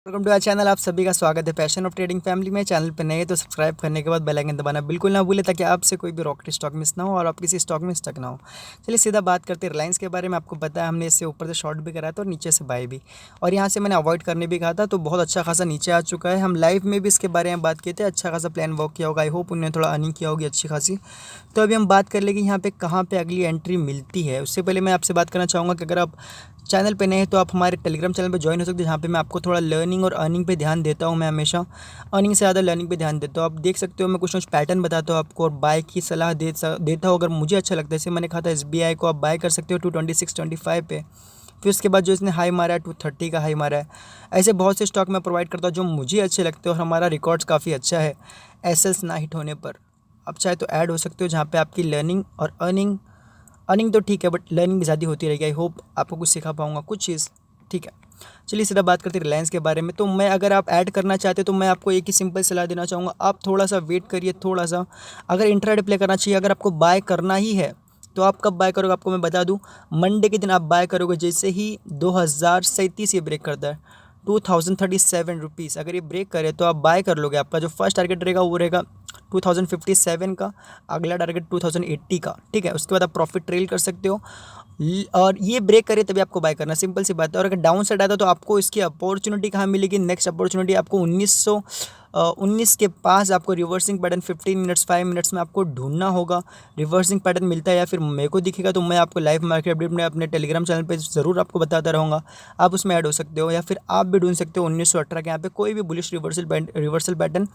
Welcome to our channel. आप सभी का स्वागत है पैशन ऑफ ट्रेडिंग फैमिली में। चैनल पर नए हैं तो सब्सक्राइब करने के बाद बेल आइकन दबाना बिल्कुल ना भूलें ताकि आपसे कोई भी रॉकेट स्टॉक मिस ना हो और आप किसी स्टॉक में स्टक ना हो। चलिए सीधा बात करते हैं रिलायंस के बारे में। आपको पता है हमने इससे ऊपर से शॉर्ट भी कराया था और नीचे से बाय भी, और यहाँ से मैंने अवॉइड करने भी कहा था, तो बहुत अच्छा खासा नीचे आ चुका है। हम लाइव में भी इसके बारे में बात किए थे। अच्छा खासा प्लान वर्क किया होगा। आई होप उन्होंने थोड़ा अर्निंग किया होगी अच्छी खासी। तो अभी हम बात कर लेंगे यहाँ पे कहाँ पे अगली एंट्री मिलती है। उससे पहले मैं आपसे बात करना चाहूँगा कि अगर आप चैनल पे नए हैं तो आप हमारे टेलीग्राम चैनल पे ज्वाइन हो सकते हैं, जहाँ पे मैं आपको थोड़ा लर्निंग और अर्निंग पे ध्यान देता हूँ। मैं हमेशा अर्निंग से ज़्यादा लर्निंग पे ध्यान देता हूँ। आप देख सकते हो मैं कुछ पैटर्न बताता हूँ आपको और बाय की सलाह देता हूँ। अगर मुझे अच्छा लगता है, जैसे मैंने कहा था SBI को आप बाय कर सकते हो 226-25 पे। फिर उसके बाद जो इसने हाई मारा है 230 का हाई मारा है। ऐसे बहुत से स्टॉक मैं प्रोवाइड करता हूँ जो मुझे अच्छे लगते हैं और हमारा रिकॉर्ड्स काफ़ी अच्छा है एसएल्स ना हिट होने पर। आप चाहे तो ऐड हो सकते हो, जहाँ पे आपकी लर्निंग और अर्निंग अर्निंग तो ठीक है बट लर्निंग भी ज़्यादा होती रहेगी। आई होप आपको कुछ सिखा पाऊंगा कुछ चीज़। ठीक है, चलिए सीधा बात करते हैं रिलायंस के बारे में। तो मैं अगर आप ऐड करना चाहते तो मैं आपको एक ही सिंपल सलाह देना चाहूँगा, आप थोड़ा सा वेट करिए थोड़ा सा। अगर इंट्राडे प्ले करना चाहिए, अगर आपको बाय करना ही है तो आप कब बाय करोगे आपको मैं बता दूं। मंडे के दिन आप बाय करोगे, जैसे ही 2037 ये ब्रेक करता है 2037 रुपीज़, अगर ये ब्रेक करे तो आप बाय कर लोगे। आपका जो फर्स्ट टारगेट रहेगा वो रहेगा 2057 का, अगला टारगेट 2080 का। ठीक है, उसके बाद आप प्रॉफिट ट्रेल कर सकते हो और ये ब्रेक करे तभी आपको बाय करना, सिंपल सी बात है। और अगर डाउन साइड आता तो आपको इसकी अपॉर्चुनिटी कहाँ मिलेगी, नेक्स्ट अपॉर्चुनिटी आपको 1919 के पास आपको रिवर्सिंग पैटर्न 15 मिनट्स 5 मिनट्स में आपको ढूंढना होगा। रिवर्सिंग पैटर्न मिलता है या फिर मेरे को दिखेगा तो मैं आपको लाइव मार्केट अपडेट में अपने टेलीग्राम चैनल पे ज़रूर आपको बताता रहूँगा। आप उसमें ऐड हो सकते हो या फिर आप भी ढूंढ सकते हो 1918 के यहाँ पे कोई भी बुलिश रिवर्सल पैटर्न,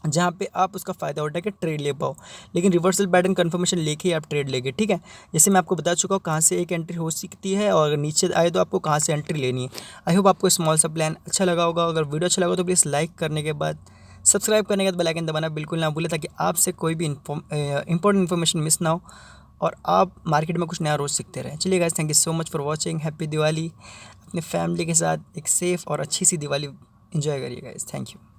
जहाँ पे आप उसका फ़ायदा उठा के ट्रेड ले पाओ। लेकिन रिवर्सल पैटर्न कंफर्मेशन लेके ही आप ट्रेड लेंगे। ठीक है, जैसे मैं आपको बता चुका हूँ कहाँ से एक एंट्री हो सकती है और अगर नीचे आए तो आपको कहाँ से एंट्री लेनी है। आई होप आपको स्मॉल सा प्लान अच्छा लगा होगा। अगर वीडियो अच्छा लगा तो प्लीज़ लाइक करने के बाद सब्सक्राइब करने के बाद बेल आइकन दबाना बिल्कुल ना भूलें ताकि आपसे कोई भी इंपॉर्टेंट इन्फॉर्मेशन मिस ना हो और आप मार्केट में कुछ नया रोज़ सीखते रहें। चलिए guys, thank you so much for watching. Happy Diwali. अपने फैमिली के साथ एक सेफ़ और अच्छी सी दिवाली इंजॉय करिए गाइस। Thank you.